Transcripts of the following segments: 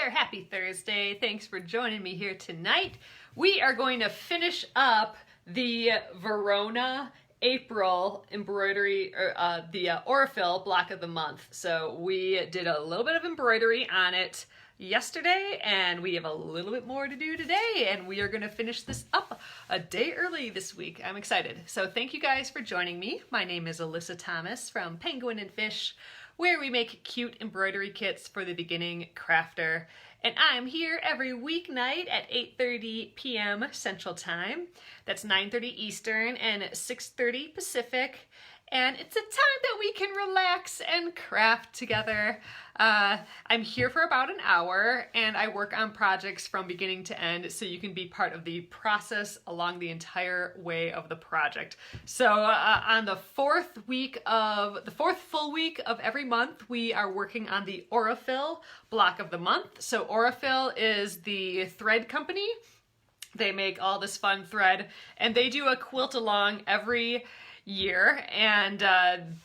there, happy Thursday. Thanks for joining me here tonight. We are going to finish up the Verona April embroidery, the Aurifil block of the month. So we did a little bit of embroidery on it yesterday, and we have a little bit more to do today, and we are going to finish this up a day early this week. I'm excited. So thank you guys for joining me. My name is Alyssa Thomas from Penguin and Fish, where we make cute embroidery kits for the beginning crafter. And I'm here every weeknight at 8:30 p.m. Central Time. That's 9:30 Eastern and 6:30 Pacific. And it's a time that we can relax and craft together. I'm here for about an hour, and I work on projects from beginning to end, so you can be part of the process along the entire way of the project. So on the fourth full week of every month, we are working on the Aurifil block of the month. So Aurifil is the thread company. They make all this fun thread, and they do a quilt-along every year, and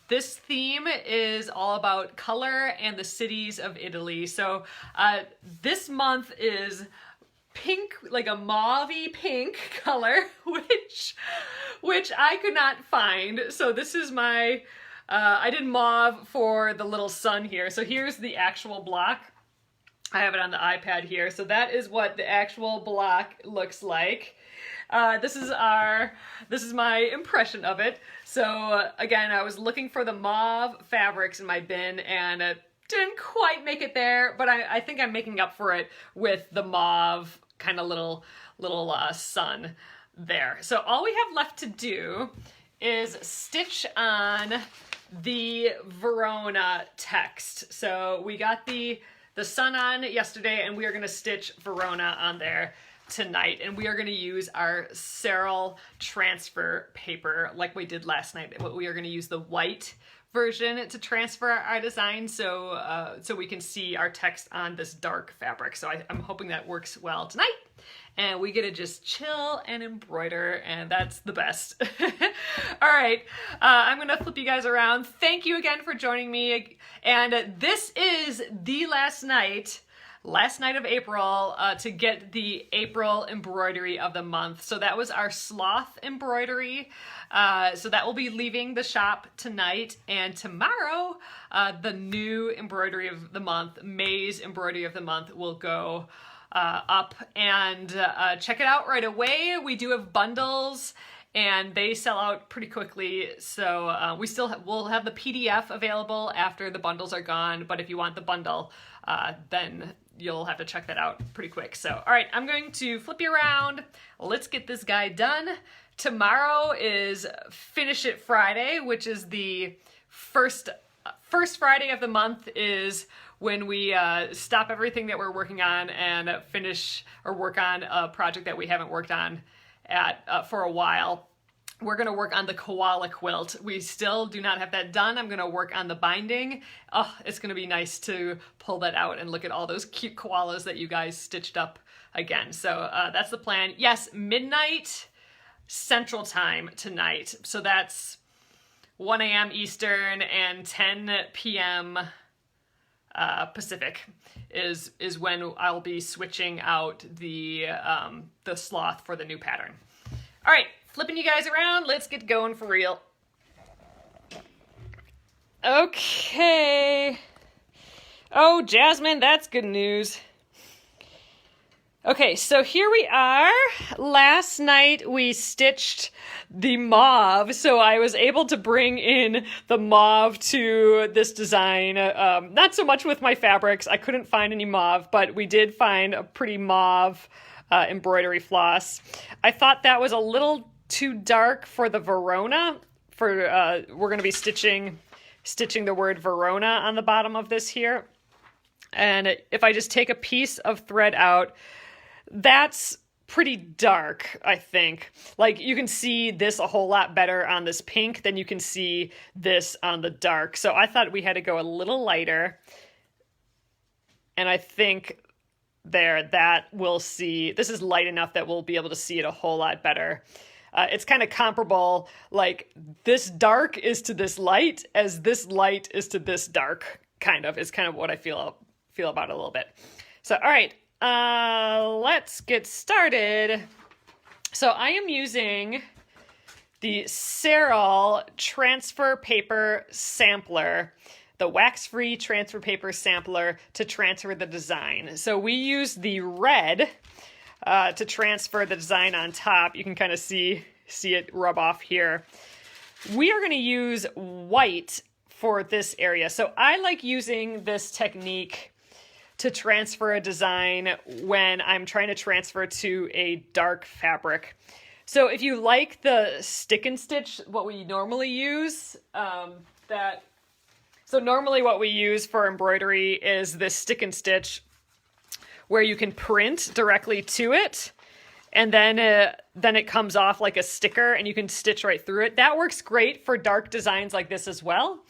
this theme is all about color and the cities of Italy. So this month is pink, like a mauve-y pink color, which I could not find. So this is my, I did mauve for the little sun here. So here's the actual block. I have it on the iPad here. So that is what the actual block looks like. This is my impression of it. So again, I was looking for the mauve fabrics in my bin, and didn't quite make it there, but I think I'm making up for it with the mauve kind of little sun there. So all we have left to do is stitch on the Verona text. So we got the sun on yesterday, and we are going to stitch Verona on there tonight, and we are going to use our Serral transfer paper like we did last night. We are going to use the white version to transfer our design, so we can see our text on this dark fabric. So I'm hoping that works well tonight, and we get to just chill and embroider, and that's the best. All right, I'm gonna flip you guys around. Thank you again for joining me, and this is the last night of April to get the April embroidery of the month. So that was our sloth embroidery. So that will be leaving the shop tonight, and tomorrow the new embroidery of the month, May's embroidery of the month, will go up, and check it out right away. We do have bundles, and they sell out pretty quickly. So we'll have the PDF available after the bundles are gone, but if you want the bundle, then you'll have to check that out pretty quick. So, all right, I'm going to flip you around. Let's get this guy done. Tomorrow is Finish It Friday, which is the first Friday of the month, is when we stop everything that we're working on and finish or work on a project that we haven't worked on for a while. We're going to work on the koala quilt. We still do not have that done. I'm going to work on the binding. Oh, it's going to be nice to pull that out and look at all those cute koalas that you guys stitched up again. So that's the plan. Yes, midnight Central Time tonight. So that's 1 a.m. Eastern and 10 p.m. Pacific is when I'll be switching out the sloth for the new pattern. All right. Flipping you guys around, let's get going for real. Okay. Oh, Jasmine, that's good news. Okay, so here we are. Last night we stitched the mauve, so I was able to bring in the mauve to this design. Not so much with my fabrics. I couldn't find any mauve, but we did find a pretty mauve embroidery floss. I thought that was a little too dark for the Verona. We're going to be stitching the word Verona on the bottom of this here. And if I just take a piece of thread out, that's pretty dark, I think. Like, you can see this a whole lot better on this pink than you can see this on the dark. So I thought we had to go a little lighter. And I think that we'll see, this is light enough that we'll be able to see it a whole lot better. It's kind of comparable, like this dark is to this light as this light is to this dark, kind of, is kind of what I feel about it a little bit. So, all right, let's get started. So I am using the Serral Transfer Paper Sampler, the wax-free transfer paper sampler to transfer the design. So we use the red to transfer the design on top. You can kind of see it rub off here. We are going to use white for this area. So I like using this technique to transfer a design when I'm trying to transfer to a dark fabric. So if you like the stick and stitch, what we normally use, so normally what we use for embroidery is this stick and stitch where you can print directly to it, and then it comes off like a sticker and you can stitch right through it. That works great for dark designs like this as well.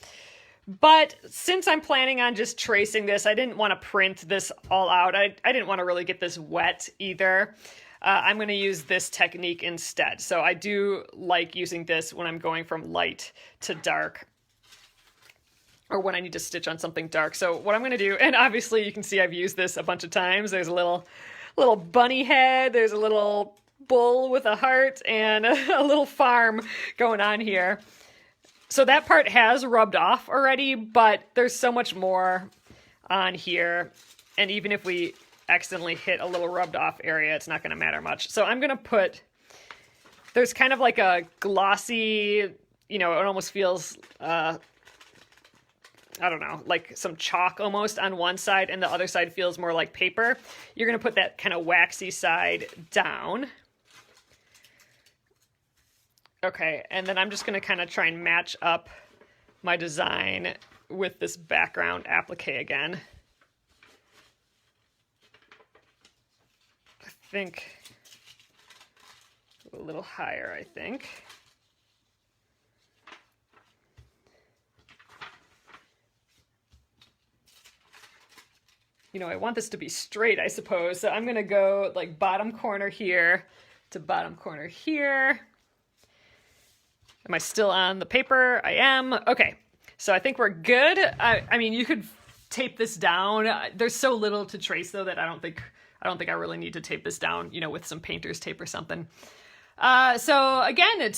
But since I'm planning on just tracing this, I didn't want to print this all out. I didn't want to really get this wet either. I'm going to use this technique instead. So I do like using this when I'm going from light to dark, or when I need to stitch on something dark. So what I'm going to do, and obviously you can see I've used this a bunch of times. There's a little bunny head. There's a little bull with a heart and a little farm going on here. So that part has rubbed off already, but there's so much more on here. And even if we accidentally hit a little rubbed off area, it's not going to matter much. So I'm going to put, there's kind of like a glossy, it almost feels, I don't know, like some chalk almost on one side, and the other side feels more like paper. You're going to put that kind of waxy side down. Okay, and then I'm just going to kind of try and match up my design with this background applique again. I think a little higher, I think. I want this to be straight, I suppose. So I'm going to go like bottom corner here to bottom corner here. Am I still on the paper? I am. Okay, so I think we're good. I mean, you could tape this down. There's so little to trace though that I don't think I really need to tape this down, with some painter's tape or something. So again,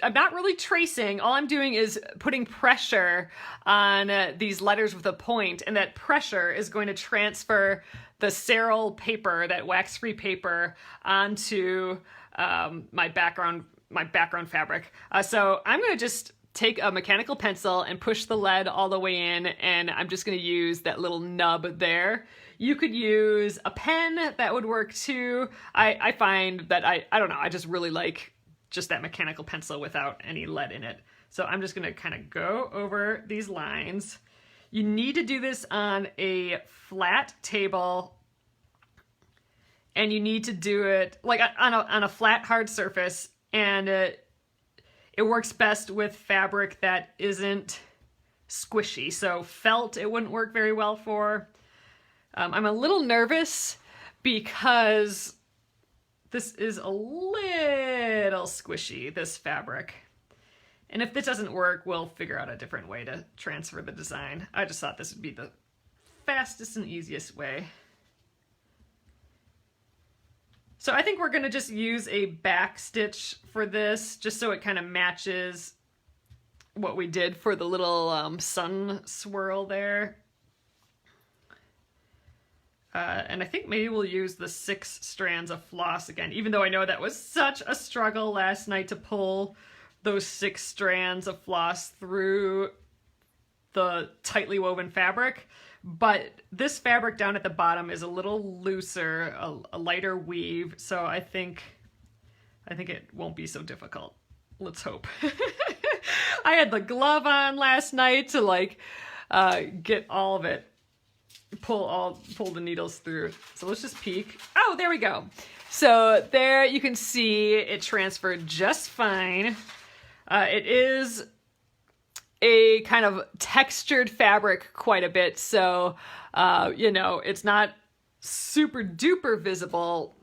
I'm not really tracing. All I'm doing is putting pressure on these letters with a point, and that pressure is going to transfer the Serral paper, that wax-free paper, onto my background fabric. So I'm going to just take a mechanical pencil and push the lead all the way in, and I'm just going to use that little nub there. You could use a pen, that would work too. I find that I don't know, I just really like just that mechanical pencil without any lead in it. So I'm just gonna kind of go over these lines. You need to do this on a flat table, and you need to do it like on a flat hard surface, and it works best with fabric that isn't squishy. So felt it wouldn't work very well for. I'm a little nervous because this is a little squishy, this fabric. And if this doesn't work, we'll figure out a different way to transfer the design. I just thought this would be the fastest and easiest way. So I think we're going to just use a back stitch for this, just so it kind of matches what we did for the little sun swirl there. And I think maybe we'll use the 6 strands of floss again, even though I know that was such a struggle last night to pull those 6 strands of floss through the tightly woven fabric. But this fabric down at the bottom is a little looser, a lighter weave, so I think it won't be so difficult. Let's hope. I had the glove on last night to get all of it, pull the needles through. So let's just peek. Oh, there we go. So there you can see it transferred just fine. It is a kind of textured fabric quite a bit, so it's not super duper visible,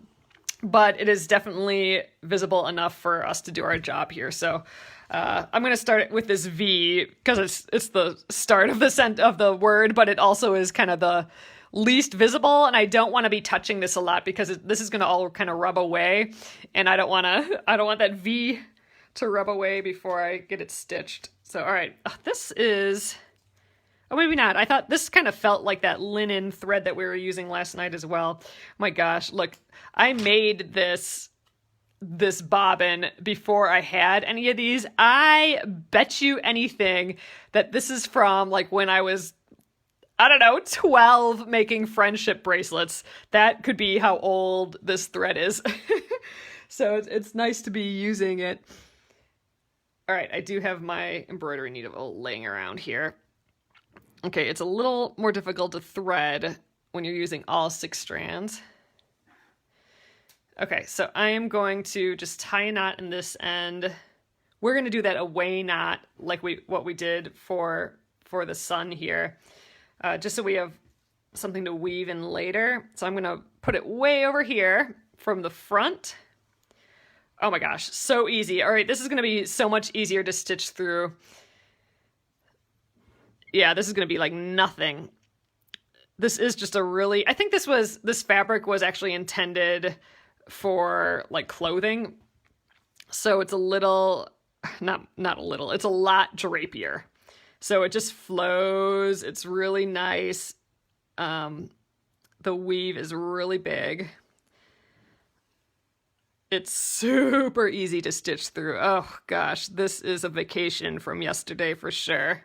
but it is definitely visible enough for us to do our job here. So I'm going to start with this V because it's the start of the word, but it also is kind of the least visible, and I don't want to be touching this a lot because this is going to all kind of rub away, and I don't want that V to rub away before I get it stitched. So, all right, this is, oh, maybe not. I thought this kind of felt like that linen thread that we were using last night as well. My gosh, look, I made this bobbin before I had any of these. I bet you anything that this is from like when I was, I don't know, 12 making friendship bracelets. That could be how old this thread is. So it's nice to be using it. All right, I do have my embroidery needle laying around here. Okay, it's a little more difficult to thread when you're using all 6 strands. Okay, so I am going to just tie a knot in this end. We're going to do that away knot like what we did for the sun here, just so we have something to weave in later. So I'm going to put it way over here from the front. Oh my gosh, so easy. All right, this is going to be so much easier to stitch through. Yeah, this is going to be like nothing. This is just a really, I think this fabric was actually intended for like clothing. So it's a little, not a little, it's a lot drapier. So it just flows. It's really nice. The weave is really big. It's super easy to stitch through. Oh gosh, this is a vacation from yesterday for sure.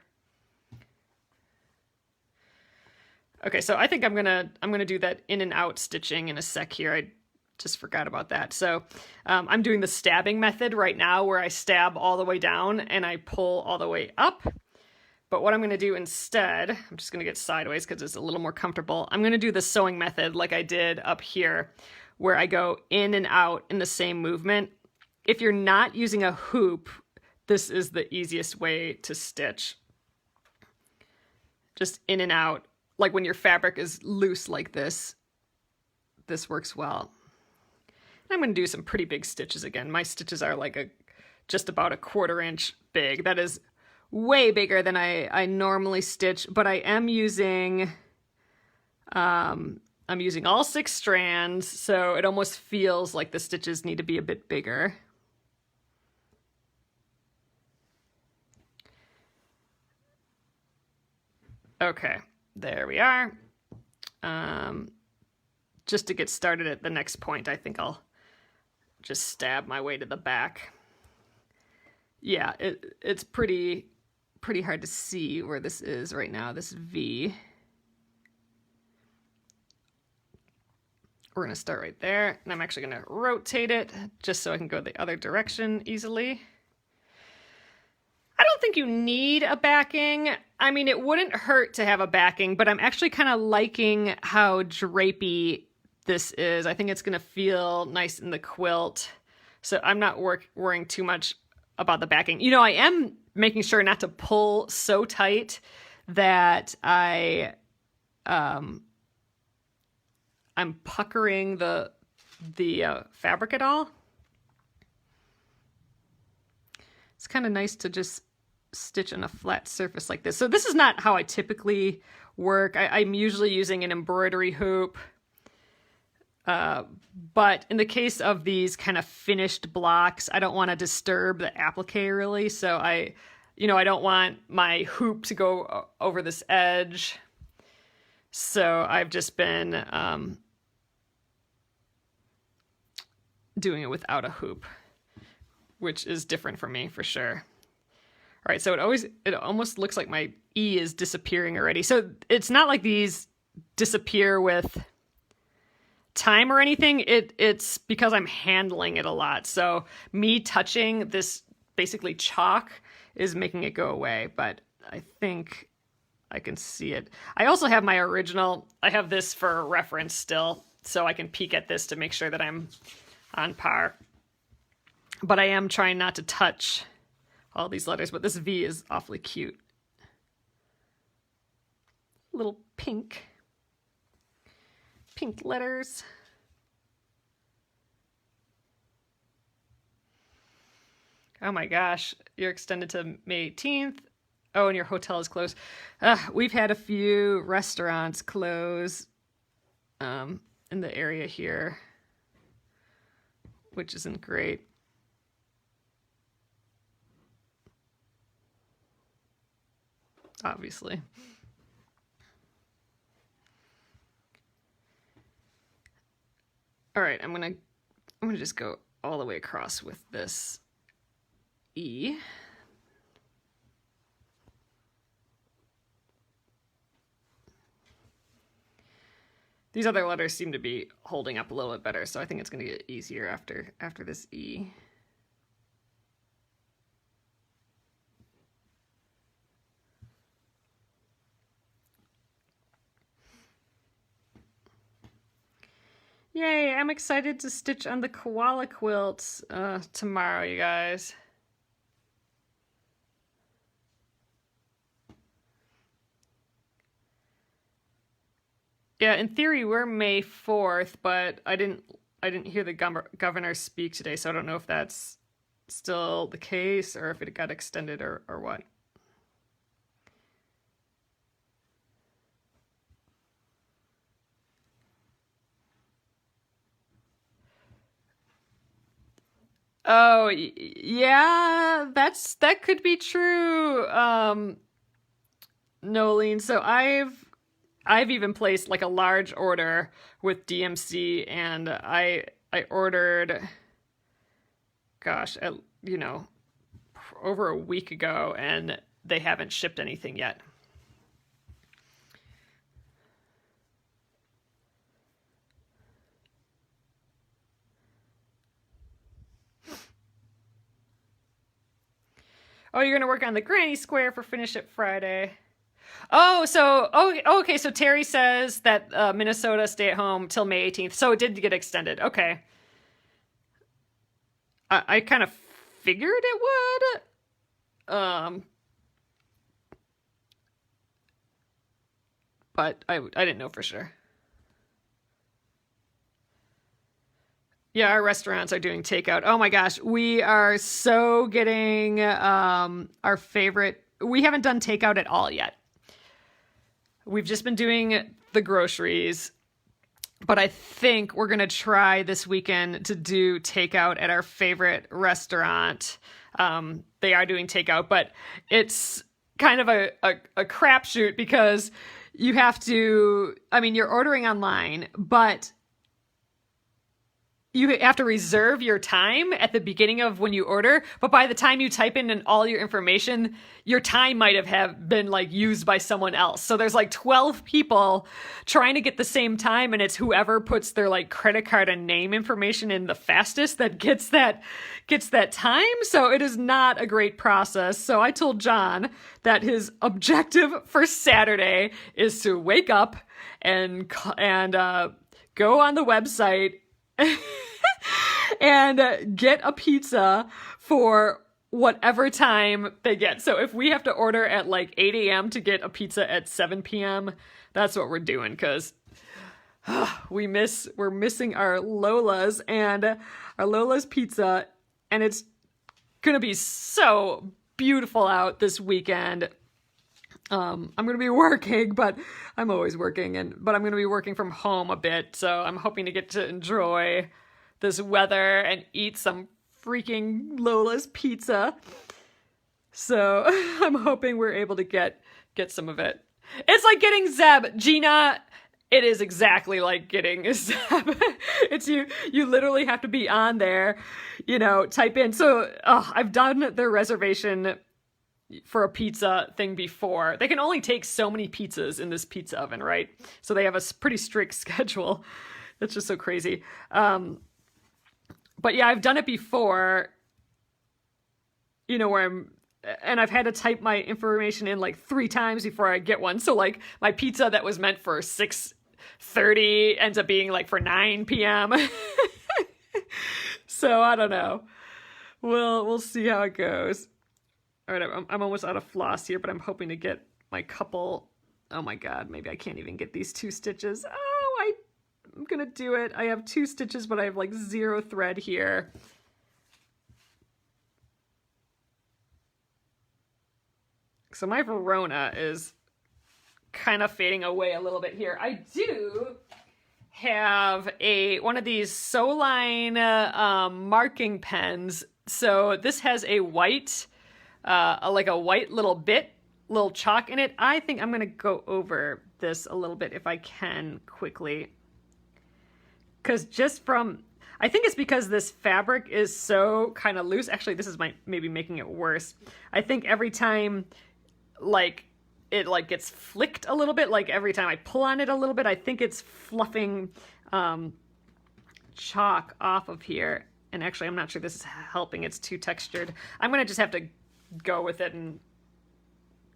Okay, so I think I'm gonna do that in and out stitching in a sec here. I just forgot about that. So I'm doing the stabbing method right now where I stab all the way down and I pull all the way up. But what I'm going to do instead, I'm just going to get sideways because it's a little more comfortable. I'm going to do the sewing method like I did up here where I go in and out in the same movement. If you're not using a hoop, this is the easiest way to stitch. Just in and out. Like when your fabric is loose like this, this works well. I'm going to do some pretty big stitches again. My stitches are like just about a 1/4 inch big. That is way bigger than I normally stitch, but I am using, I'm using all 6 strands, so it almost feels like the stitches need to be a bit bigger. Okay, there we are. Just to get started at the next point, I think I'll just stab my way to the back. Yeah, it's pretty hard to see where this is right now, this V. We're gonna start right there, and I'm actually gonna rotate it just so I can go the other direction easily. I don't think you need a backing. I mean, it wouldn't hurt to have a backing, but I'm actually kind of liking how drapey this is. I think it's going to feel nice in the quilt. So I'm not worrying too much about the backing. You know, I am making sure not to pull so tight that I'm puckering the fabric at all. It's kind of nice to just stitch on a flat surface like this. So this is not how I typically work. I'm usually using an embroidery hoop. But in the case of these kind of finished blocks, I don't want to disturb the applique really. So I don't want my hoop to go over this edge. So I've just been doing it without a hoop, which is different for me for sure. All right, so it almost looks like my E is disappearing already. So it's not like these disappear with time or anything. It's because I'm handling it a lot. So me touching this basically chalk is making it go away, but I think I can see it. I also have my original, I have this for reference still, so I can peek at this to make sure that I'm on par. But I am trying not to touch all these letters, but this V is awfully cute. Little pink letters. Oh my gosh, you're extended to May 18th. Oh, and your hotel is closed. We've had a few restaurants close in the area here, which isn't great. Obviously. All right, I'm gonna just go all the way across with this E. These other letters seem to be holding up a little bit better, so I think it's going to get easier after this E. Yay, I'm excited to stitch on the koala quilts tomorrow, you guys. Yeah, in theory we're May 4th, but I didn't hear the governor speak today, so I don't know if that's still the case or if it got extended or what. Oh, yeah, that could be true. Nolene, so I've even placed like a large order with DMC, and I ordered, gosh, you know, over a week ago, and they haven't shipped anything yet. Oh, you're gonna work on the granny square for Finish It Friday. Oh, so okay. So Terry says that Minnesota stay at home till May 18th. So it did get extended. Okay. I kind of figured it would. But I didn't know for sure. Yeah, our restaurants are doing takeout. Oh my gosh, we are so getting our favorite. We haven't done takeout at all yet. We've just been doing the groceries, but I think we're going to try this weekend to do takeout at our favorite restaurant. They are doing takeout, but it's kind of a crapshoot because you have to, I mean, you're ordering online, but you have to reserve your time at the beginning of when you order, but by the time you type in all your information, your time might have been like used by someone else. So there's like 12 people trying to get the same time, and it's whoever puts their like credit card and name information in the fastest that gets that time. So it is not a great process. So I told John that his objective for Saturday is to wake up and go on the website and get a pizza for whatever time they get. So if we have to order at like 8 a.m. to get a pizza at 7 p.m., that's what we're doing, because we're missing our Lola's and our Lola's pizza, and it's gonna be so beautiful out this weekend. I'm going to be working, but I'm always working, but I'm going to be working from home a bit, so I'm hoping to get to enjoy this weather and eat some freaking Lola's pizza. So I'm hoping we're able to get some of it. It's like getting Zeb. Gina, it is exactly like getting a Zeb. It's you literally have to be on there, type in. So I've done their reservation for a pizza thing before. They can only take so many pizzas in this pizza oven, right? So they have a pretty strict schedule. That's just so crazy. But yeah, I've done it before, where I've had to type my information in like 3 times before I get one. So like my pizza that was meant for 6:30 ends up being like for 9 p.m. So I don't know. We'll see how it goes. All right, I'm almost out of floss here, but I'm hoping to get my couple. Oh my God, maybe I can't even get these 2 stitches. Oh, I'm gonna do it. I have 2 stitches, but I have like 0 thread here. So my Verona is kind of fading away a little bit here. I do have one of these Soline marking pens. So this has a white, like a white little chalk in it. I think I'm going to go over this a little bit if I can quickly. Because I think it's because this fabric is so kind of loose. Actually, this is maybe making it worse. I think every time, like, it like gets flicked a little bit, like every time I pull on it a little bit, I think it's fluffing chalk off of here. And actually, I'm not sure this is helping. It's too textured. I'm going to just have to go with it and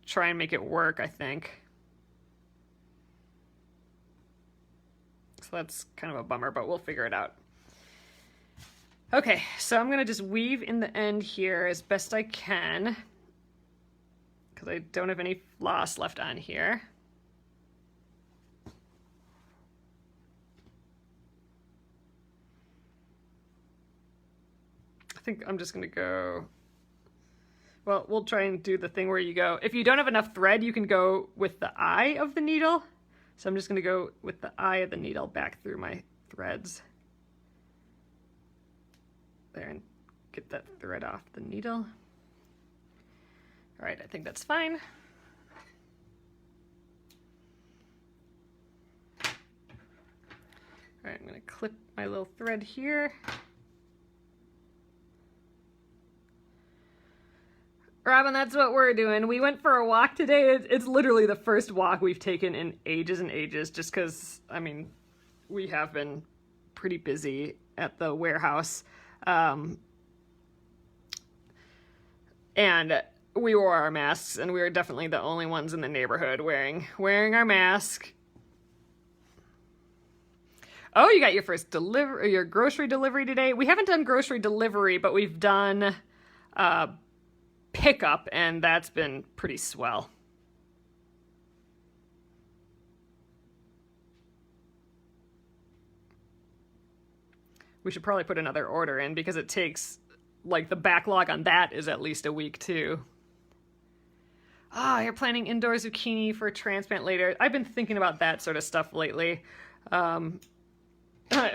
try and make it work, I think. So that's kind of a bummer, but we'll figure it out. Okay, so I'm going to just weave in the end here as best I can, because I don't have any floss left on here. I think I'm just going to go, well, we'll try and do the thing where you go, if you don't have enough thread, you can go with the eye of the needle. So I'm just going to go with the eye of the needle back through my threads. There, and get that thread off the needle. All right, I think that's fine. All right, I'm going to clip my little thread here. Robin, that's what we're doing. We went for a walk today. It's literally the first walk we've taken in ages and ages, just because, I mean, we have been pretty busy at the warehouse. And we wore our masks, and we were definitely the only ones in the neighborhood wearing our mask. Oh, you got your first your grocery delivery today. We haven't done grocery delivery, but we've done pickup, and that's been pretty swell. We should probably put another order in because it takes, like, the backlog on that is at least a week too. Ah, you're planting indoor zucchini for a transplant later. I've been thinking about that sort of stuff lately.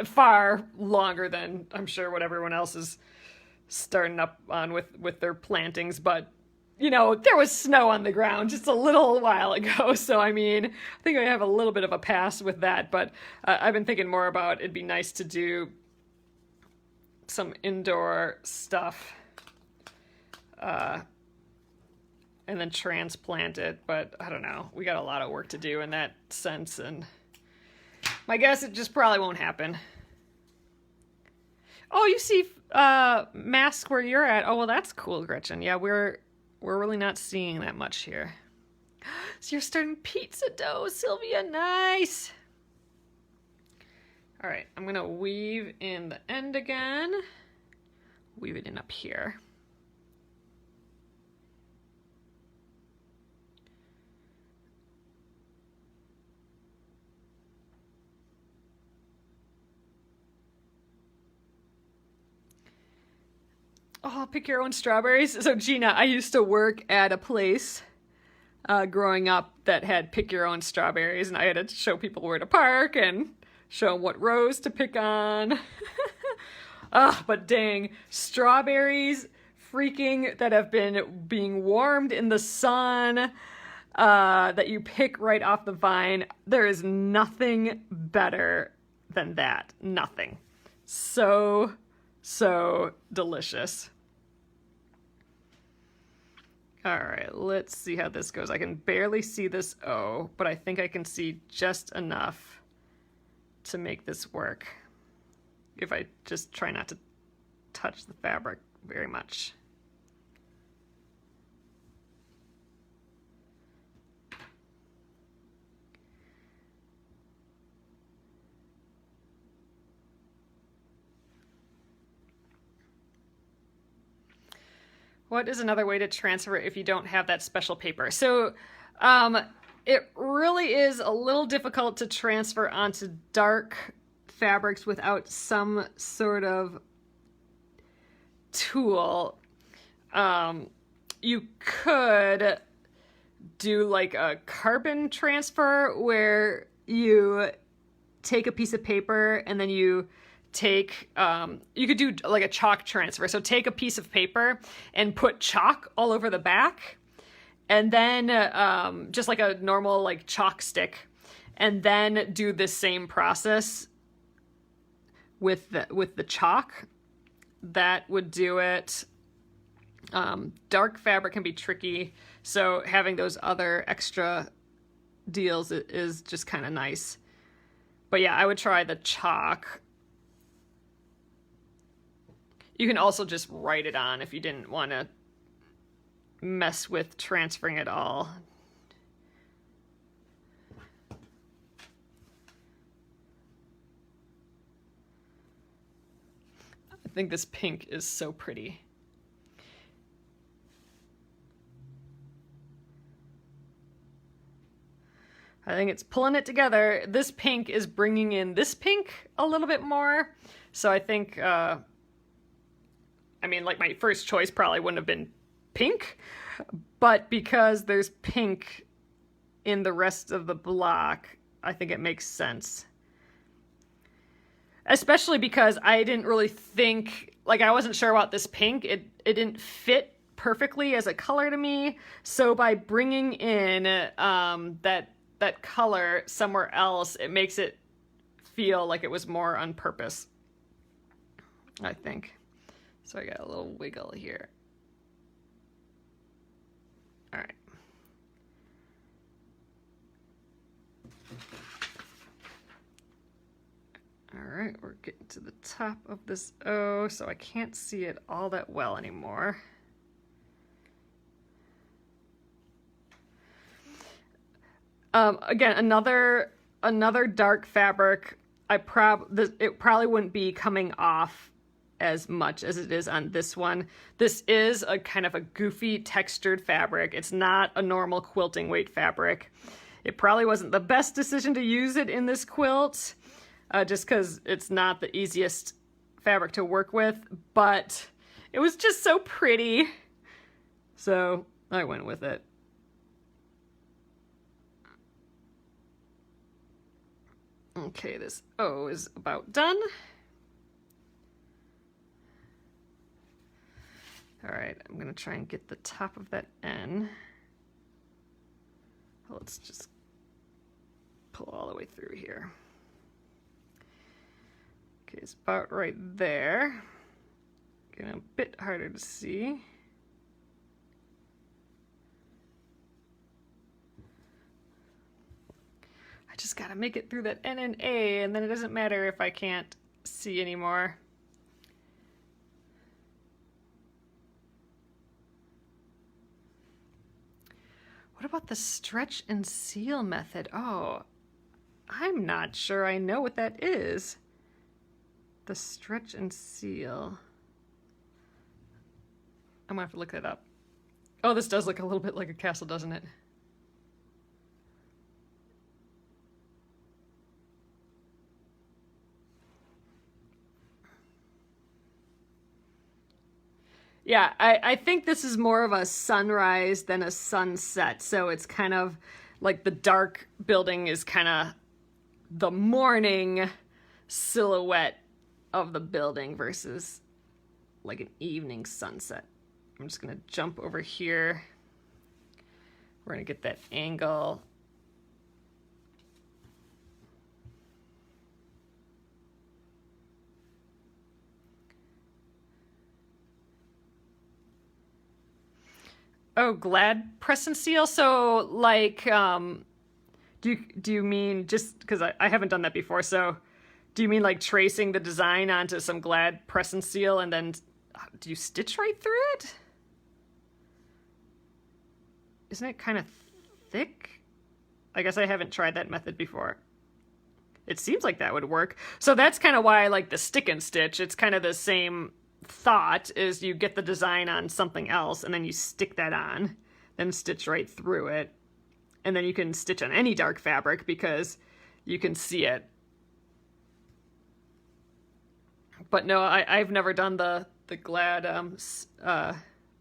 Far longer than I'm sure what everyone else is starting up on with their plantings, but you know, there was snow on the ground just a little while ago, so I mean, I think I have a little bit of a pass with that, but I've been thinking more about it'd be nice to do some indoor stuff and then transplant it, but I don't know, we got a lot of work to do in that sense, and my guess it just probably won't happen. Oh, you see masks where you're at. Oh, well, that's cool, Gretchen. Yeah, we're really not seeing that much here. So you're starting pizza dough, Sylvia. Nice. All right, I'm going to weave in the end again. Weave it in up here. Oh, pick your own strawberries. So Gina, I used to work at a place growing up that had pick your own strawberries, and I had to show people where to park and show them what rows to pick on. But dang, strawberries freaking that have been being warmed in the sun that you pick right off the vine. There is nothing better than that. Nothing. So delicious. All right, let's see how this goes. I can barely see this O, but I think I can see just enough to make this work if I just try not to touch the fabric very much. What is another way to transfer if you don't have that special paper? So it really is a little difficult to transfer onto dark fabrics without some sort of tool. You could do like a carbon transfer where you take a piece of paper and then you take, you could do like a chalk transfer. So take a piece of paper and put chalk all over the back, and then just like a normal like chalk stick, and then do the same process with the chalk. That would do it. Dark fabric can be tricky, so having those other extra deals is just kind of nice. But yeah, I would try the chalk. You can also just write it on if you didn't want to mess with transferring it all. I think this pink is so pretty. I think it's pulling it together. This pink is bringing in this pink a little bit more. So I think, I mean, like my first choice probably wouldn't have been pink, but because there's pink in the rest of the block, I think it makes sense. Especially because I didn't really think, like I wasn't sure about this pink. It didn't fit perfectly as a color to me. So by bringing in that color somewhere else, it makes it feel like it was more on purpose, I think. So I got a little wiggle here. All right. All right, we're getting to the top of this O, so I can't see it all that well anymore. Again, another dark fabric. It probably wouldn't be coming off as much as it is on this one. This is a kind of a goofy textured fabric. It's not a normal quilting weight fabric. It probably wasn't the best decision to use it in this quilt, just because it's not the easiest fabric to work with, but it was just so pretty. So I went with it. Okay, this O is about done. All right, I'm gonna try and get the top of that N. Let's just pull all the way through here. Okay, it's about right there. Getting a bit harder to see. I just gotta make it through that N and A, and then it doesn't matter if I can't see anymore. What about the stretch and seal method? Oh, I'm not sure I know what that is. The stretch and seal. I'm gonna have to look that up. Oh, this does look a little bit like a castle, doesn't it? Yeah, I think this is more of a sunrise than a sunset. So it's kind of like the dark building is kind of the morning silhouette of the building versus like an evening sunset. I'm just going to jump over here. We're going to get that angle. Oh, glad press and seal. So like, do you mean just because I haven't done that before? So do you mean like tracing the design onto some glad press and seal and then do you stitch right through it? Isn't it kind of thick? I guess I haven't tried that method before. It seems like that would work. So that's kind of why I like the stick and stitch. It's kind of the same thought, is you get the design on something else and then you stick that on, then stitch right through it. And then you can stitch on any dark fabric because you can see it. But no, I've never done the glad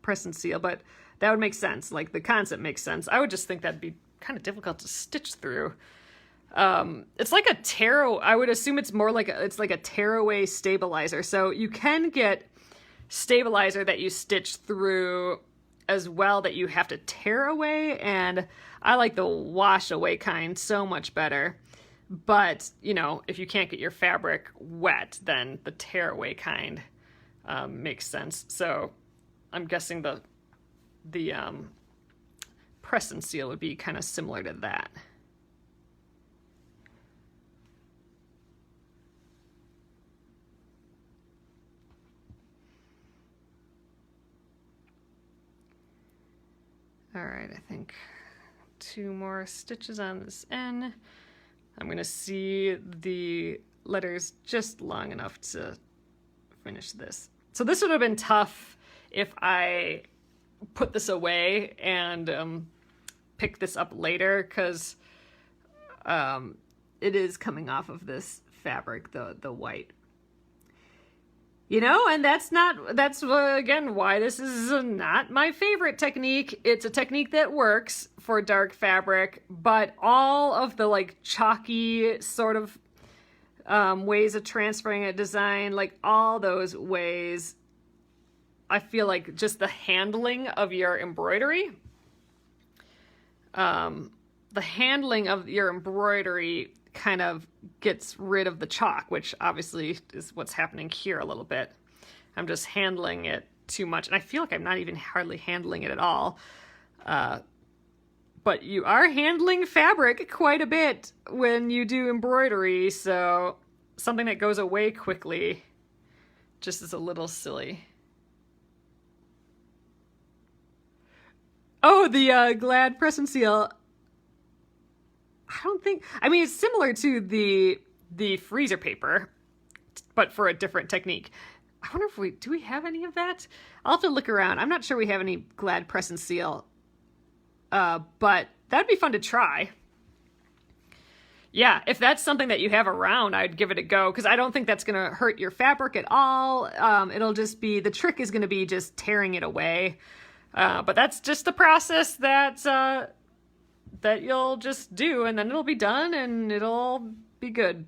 press and seal, but that would make sense. Like the concept makes sense. I would just think that'd be kind of difficult to stitch through. It's like a tear, I would assume it's more like it's like a tearaway stabilizer. So you can get stabilizer that you stitch through as well that you have to tear away, and I like the wash away kind so much better. But, you know, if you can't get your fabric wet, then the tear away kind makes sense. So I'm guessing the press and seal would be kind of similar to that. All right, I think 2 more stitches on this end. I'm gonna see the letters just long enough to finish this. So this would have been tough if I put this away and pick this up later, because it is coming off of this fabric, the white. You know, and that's again why this is not my favorite technique. It's a technique that works for dark fabric, but all of the like chalky sort of ways of transferring a design, like all those ways, I feel like just the handling of your embroidery, kind of gets rid of the chalk, which obviously is what's happening here a little bit. I'm just handling it too much, and I feel like I'm not even hardly handling it at all. But you are handling fabric quite a bit when you do embroidery, so something that goes away quickly just is a little silly. Oh, the Glad press and seal. I mean, it's similar to the freezer paper, but for a different technique. I wonder if do we have any of that? I'll have to look around. I'm not sure we have any Glad press and seal, but that'd be fun to try. Yeah, if that's something that you have around, I'd give it a go, because I don't think that's going to hurt your fabric at all. It'll just be, the trick is going to be just tearing it away. But that's just the process that you'll just do, and then it'll be done and it'll be good.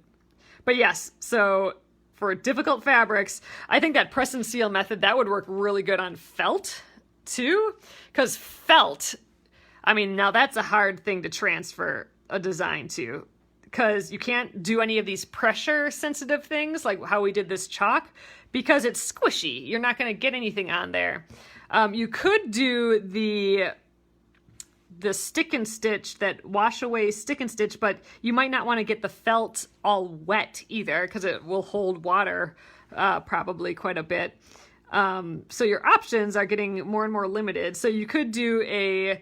But yes, so for difficult fabrics, I think that press and seal method, that would work really good on felt too, because felt, I mean, now that's a hard thing to transfer a design to, because you can't do any of these pressure sensitive things like how we did this chalk, because it's squishy. You're not going to get anything on there. You could do the stick and stitch, that wash away stick and stitch, but you might not want to get the felt all wet either, because it will hold water probably quite a bit. So your options are getting more and more limited. So you could do a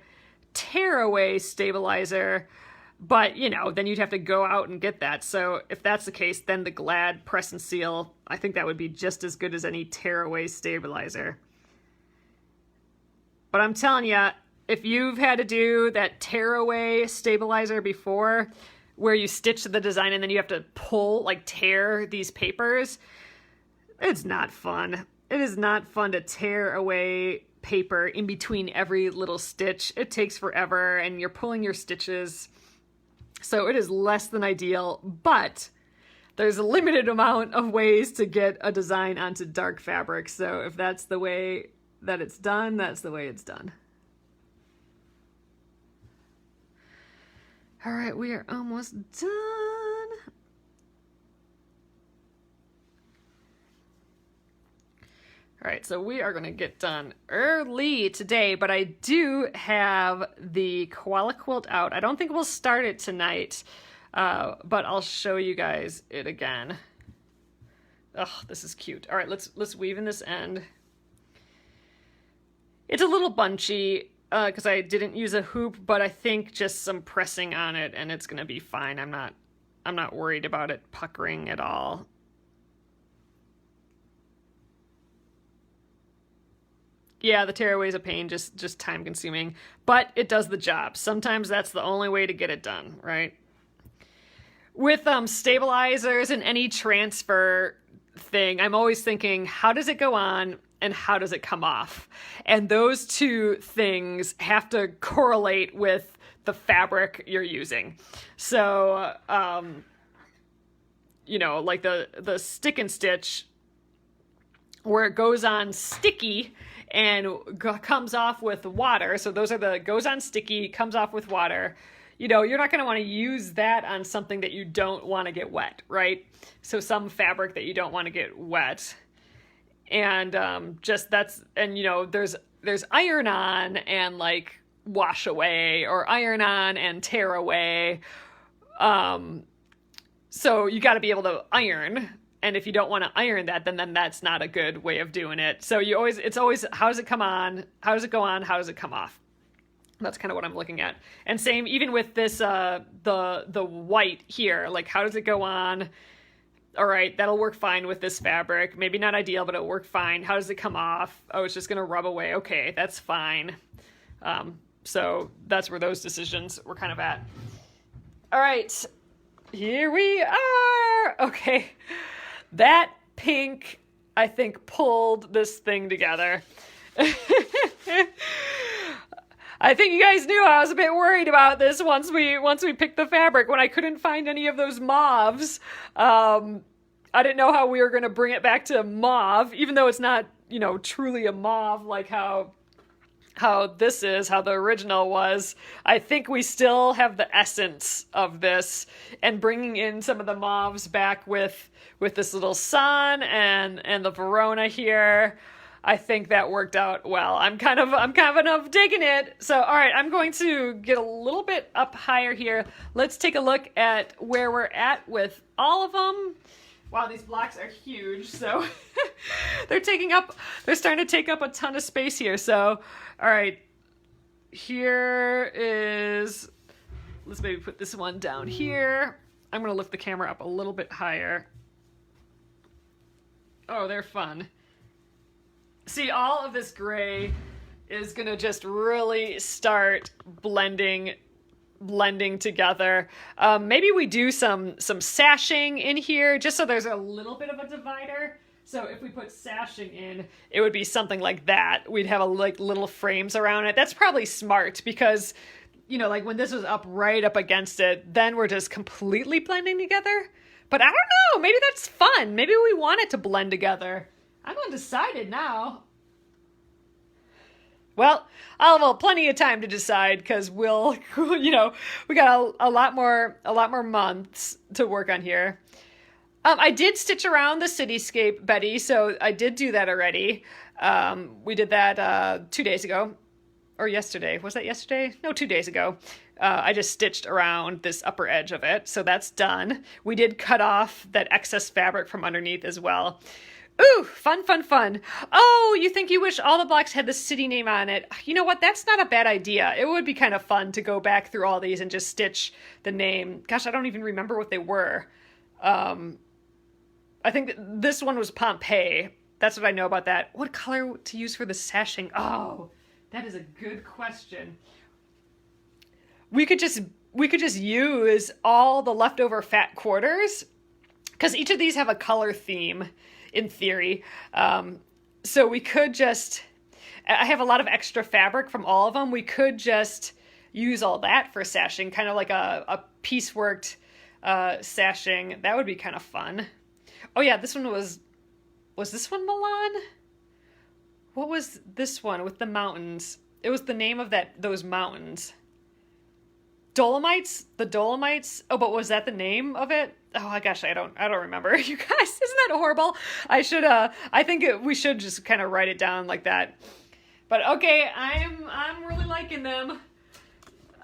tearaway stabilizer, but you know, then you'd have to go out and get that. So if that's the case, then the Glad press and seal, I think that would be just as good as any tearaway stabilizer. But I'm telling you, if you've had to do that tearaway stabilizer before, where you stitch the design and then you have to pull, like tear these papers, it's not fun. It is not fun to tear away paper in between every little stitch. It takes forever and you're pulling your stitches. So it is less than ideal, but there's a limited amount of ways to get a design onto dark fabric. So if that's the way that it's done, that's the way it's done. All right, we are almost done. All right, so we are going to get done early today, but I do have the koala quilt out. I don't think we'll start it tonight, but I'll show you guys it again. Oh, this is cute. All right, let's weave in this end. It's a little bunchy because I didn't use a hoop, but I think just some pressing on it and it's gonna be fine. I'm not worried about it puckering at all. Yeah, the tearaway is a pain, just time consuming, but it does the job. Sometimes that's the only way to get it done, right? With stabilizers and any transfer thing, I'm always thinking, how does it go on and how does it come off? And those two things have to correlate with the fabric you're using. So, you know, like the stick and stitch, where it goes on sticky and comes off with water. So those are the goes on sticky, comes off with water. You know, you're not going to want to use that on something that you don't want to get wet, right? So some fabric that you don't want to get wet. And and you know, there's iron on and like wash away, or iron on and tear away. So you got to be able to iron. And if you don't want to iron that, then that's not a good way of doing it. So it's always, how does it come on? How does it go on? How does it come off? That's kind of what I'm looking at. And same even with this, the white here, like how does it go on? All right, that'll work fine with this fabric. Maybe not ideal, but it'll work fine. How does it come off? Oh, it's just going to rub away. Okay, that's fine. So that's where those decisions were kind of at. All right, here we are. Okay, that pink, I think, pulled this thing together. I think you guys knew I was a bit worried about this once we picked the fabric, when I couldn't find any of those mauves. I didn't know how we were going to bring it back to mauve, even though it's not, you know, truly a mauve like how this is, how the original was. I think we still have the essence of this, and bringing in some of the mauves back with this little sun and the Verona here. I think that worked out well. I'm kind of digging it. So, all right, I'm going to get a little bit up higher here. Let's take a look at where we're at with all of them. Wow, these blocks are huge. So they're starting to take up a ton of space here. So, all right, here is, let's maybe put this one down here. I'm going to lift the camera up a little bit higher. Oh, they're fun. See, all of this gray is going to just really start blending together. Maybe we do some sashing in here, just so there's a little bit of a divider. So if we put sashing in, it would be something like that. We'd have like little frames around it. That's probably smart, because, you know, like when this was right up against it, then we're just completely blending together. But I don't know, maybe that's fun. Maybe we want it to blend together. I'm undecided now. Well, I'll have plenty of time to decide, because we'll, you know, we got a lot more months to work on here. I did stitch around the cityscape, Betty, so I did do that already. We did that 2 days ago, or yesterday. Was that yesterday? No, 2 days ago. I just stitched around this upper edge of it, so that's done. We did cut off that excess fabric from underneath as well. Ooh, fun, fun, fun. Oh, you think you wish all the blocks had the city name on it. You know what? That's not a bad idea. It would be kind of fun to go back through all these and just stitch the name. Gosh, I don't even remember what they were. I think this one was Pompeii. That's what I know about that. What color to use for the sashing? Oh, that is a good question. We could just use all the leftover fat quarters, because each of these have a color theme in theory. So we could just, I have a lot of extra fabric from all of them. We could just use all that for sashing, kind of like a pieceworked sashing. That would be kind of fun. Oh yeah, this one was this one Milan? What was this one with the mountains? It was the name of those mountains. Dolomites? The Dolomites? Oh, but was that the name of it? Oh my gosh, I don't remember. You guys, isn't that horrible? I think we should just kind of write it down like that. But okay, I'm really liking them.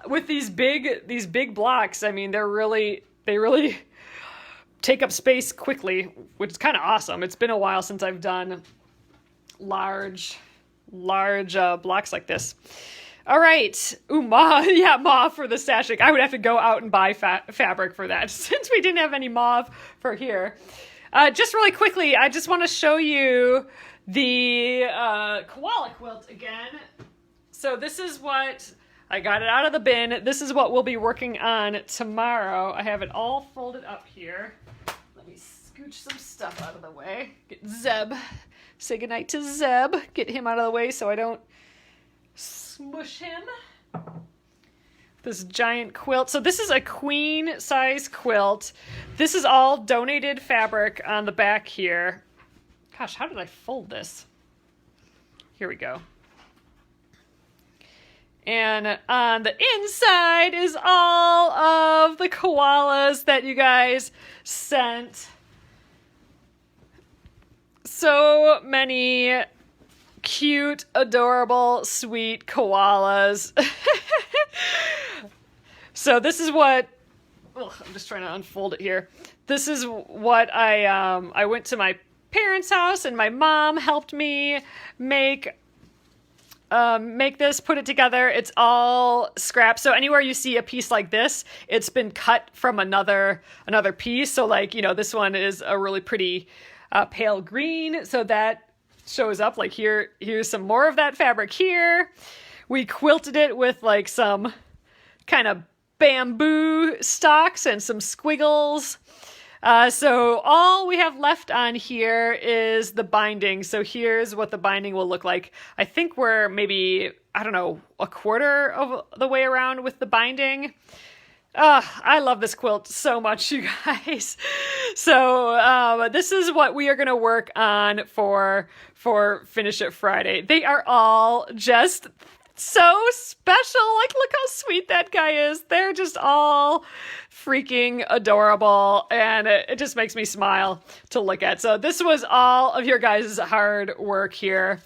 With these big blocks, I mean, they really take up space quickly, which is kind of awesome. It's been a while since I've done large blocks like this. All right. Ooh, mauve for the sashing. I would have to go out and buy fabric for that, since we didn't have any mauve for here. Just really quickly, I just want to show you the koala quilt again. So this is what, I got it out of the bin. This is what we'll be working on tomorrow. I have it all folded up here. Let me scooch some stuff out of the way. Get Zeb. Say goodnight to Zeb. Get him out of the way so I don't smush him. this giant quilt. So this is a queen size quilt. This is all donated fabric on the back here. Gosh, how did I fold this? Here we go. And on the inside is all of the koalas that you guys sent. So many cute, adorable, sweet koalas. So this is what, I'm just trying to unfold it here. This is what I went to my parents' house and my mom helped me make this, put it together. It's all scraps. So anywhere you see a piece like this, it's been cut from another piece. So like, you know, this one is a really pretty pale green. So that shows up like here's some more of that fabric here. We quilted it with like some kind of bamboo stalks and some squiggles. So all we have left on here is the binding. So here's what the binding will look like. I think we're maybe, I don't know, a quarter of the way around with the binding. I love this quilt so much, you guys. So this is what we are going to work on for Finish It Friday. They are all just so special. Like, look how sweet that guy is. They're just all freaking adorable, and it just makes me smile to look at. So this was all of your guys' hard work here,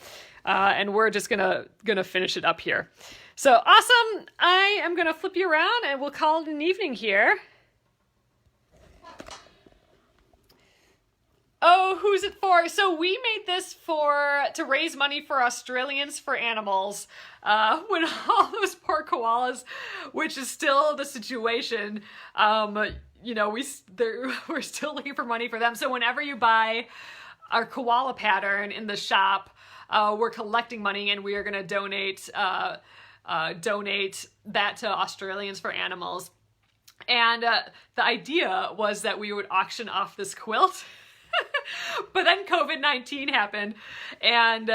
and we're just gonna finish it up here. So awesome. I am gonna flip you around and we'll call it an evening here. Oh, who's it for? So we made this to raise money for Australians for Animals. When all those poor koalas, which is still the situation, you know, we're still looking for money for them. So whenever you buy our koala pattern in the shop, we're collecting money and we are going to donate that to Australians for Animals. And the idea was that we would auction off this quilt. But then COVID-19 happened, and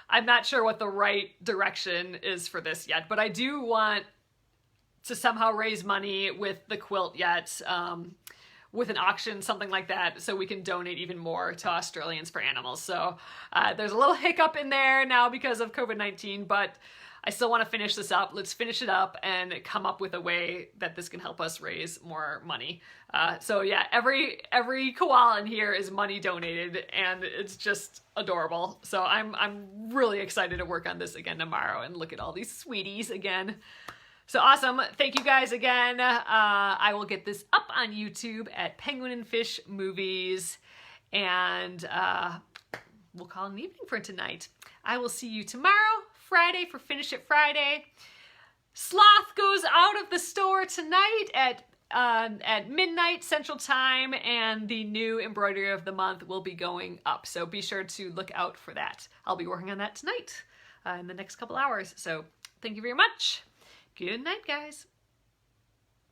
I'm not sure what the right direction is for this yet, but I do want to somehow raise money with the quilt yet, with an auction, something like that, so we can donate even more to Australians for Animals. So there's a little hiccup in there now because of COVID-19, but I still want to finish this up. Let's finish it up and come up with a way that this can help us raise more money. So yeah, every koala in here is money donated, and it's just adorable. So I'm really excited to work on this again tomorrow and look at all these sweeties again. So awesome. Thank you guys again. I will get this up on YouTube at Penguin and Fish Movies, and we'll call it an evening for tonight. I will see you tomorrow, Friday, for Finish It Friday. Sloth goes out of the store tonight at midnight Central Time, and the new embroidery of the month will be going up. So be sure to look out for that. I'll be working on that tonight in the next couple hours. So thank you very much. Good night, guys.